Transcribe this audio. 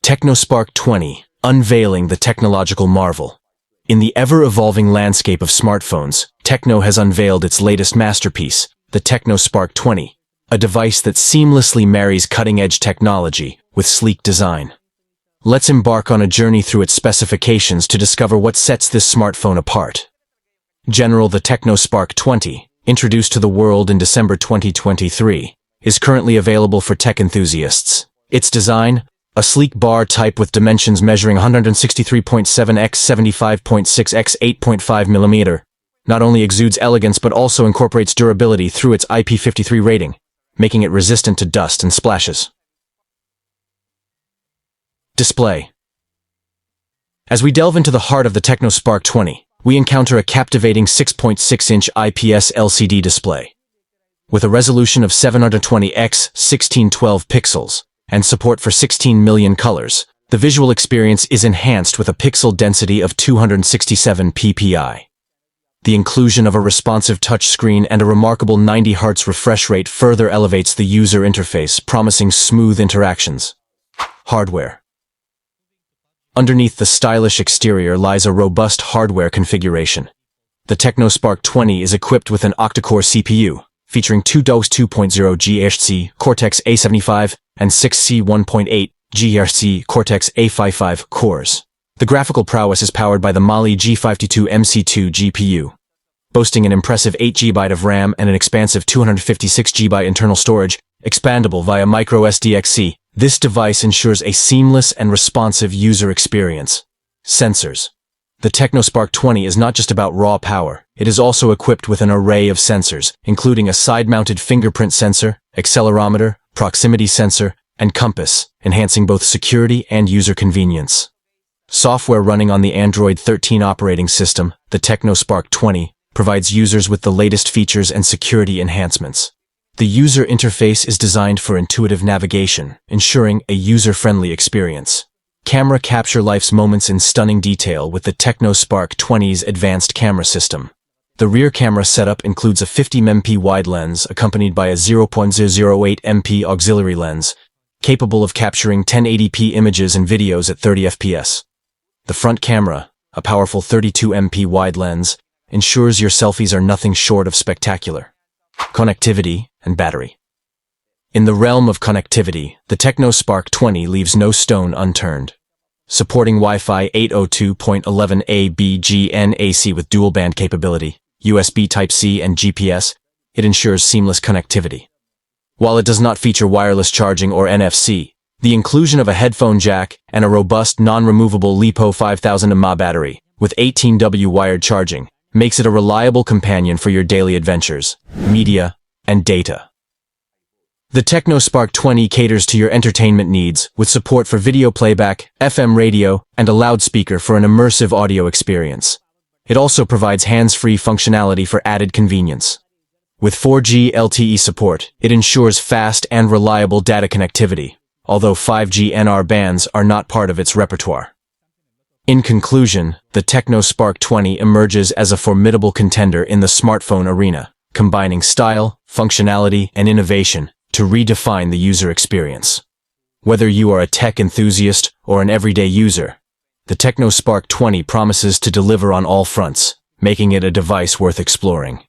Tecno Spark 20, unveiling the technological marvel. In the ever-evolving landscape of smartphones, Tecno has unveiled its latest masterpiece, the Tecno Spark 20, a device that seamlessly marries cutting-edge technology with sleek design. Let's embark on a journey through its specifications to discover what sets this smartphone apart. The Tecno Spark 20, introduced to the world in December 2023, is currently available for tech enthusiasts. Its design, a sleek bar type with dimensions measuring 163.7 x 75.6 x 8.5 mm, not only exudes elegance but also incorporates durability through its IP53 rating, making it resistant to dust and splashes. Display. As we delve into the heart of the Tecno Spark 20, we encounter a captivating 6.6-inch IPS LCD display. With a resolution of 720 x 1612 pixels and support for 16 million colors, the visual experience is enhanced with a pixel density of 267 ppi. The inclusion of a responsive touchscreen and a remarkable 90 Hz refresh rate further elevates the user interface, promising smooth interactions. Hardware. Underneath the stylish exterior lies a robust hardware configuration. The Tecno Spark 20 is equipped with an octa-core CPU, featuring 2 2.0 GHz Cortex-A75 and 6 1.8 GHz Cortex-A55 cores. The graphical prowess is powered by the Mali G52 MC2 GPU. Boasting an impressive 8 GB of RAM and an expansive 256 GB internal storage, expandable via microSD-XC, this device ensures a seamless and responsive user experience. Sensors. The Tecno Spark 20 is not just about raw power, it is also equipped with an array of sensors, including a side-mounted fingerprint sensor, accelerometer, proximity sensor, and compass, enhancing both security and user convenience. Software running on the Android 13 operating system, the Tecno Spark 20, provides users with the latest features and security enhancements. The user interface is designed for intuitive navigation, ensuring a user-friendly experience. Camera capture life's moments in stunning detail with the Tecno Spark 20's advanced camera system. The rear camera setup includes a 50MP wide lens accompanied by a 0.008MP auxiliary lens, capable of capturing 1080p images and videos at 30 fps. The front camera, a powerful 32MP wide lens, ensures your selfies are nothing short of spectacular. Connectivity and battery. In the realm of connectivity, the Tecno Spark 20 leaves no stone unturned. Supporting Wi-Fi 802.11a BGN AC with dual-band capability, USB Type-C and GPS, it ensures seamless connectivity. While it does not feature wireless charging or NFC, the inclusion of a headphone jack and a robust non-removable LiPo 5000 mAh battery with 18W wired charging makes it a reliable companion for your daily adventures, media, and data. The Tecno Spark 20 caters to your entertainment needs with support for video playback, FM radio, and a loudspeaker for an immersive audio experience. It also provides hands-free functionality for added convenience. With 4G LTE support, it ensures fast and reliable data connectivity, although 5G NR bands are not part of its repertoire. In conclusion, the Tecno Spark 20 emerges as a formidable contender in the smartphone arena, combining style, functionality, and innovation to redefine the user experience. Whether you are a tech enthusiast or an everyday user, the Tecno Spark 20 promises to deliver on all fronts, making it a device worth exploring.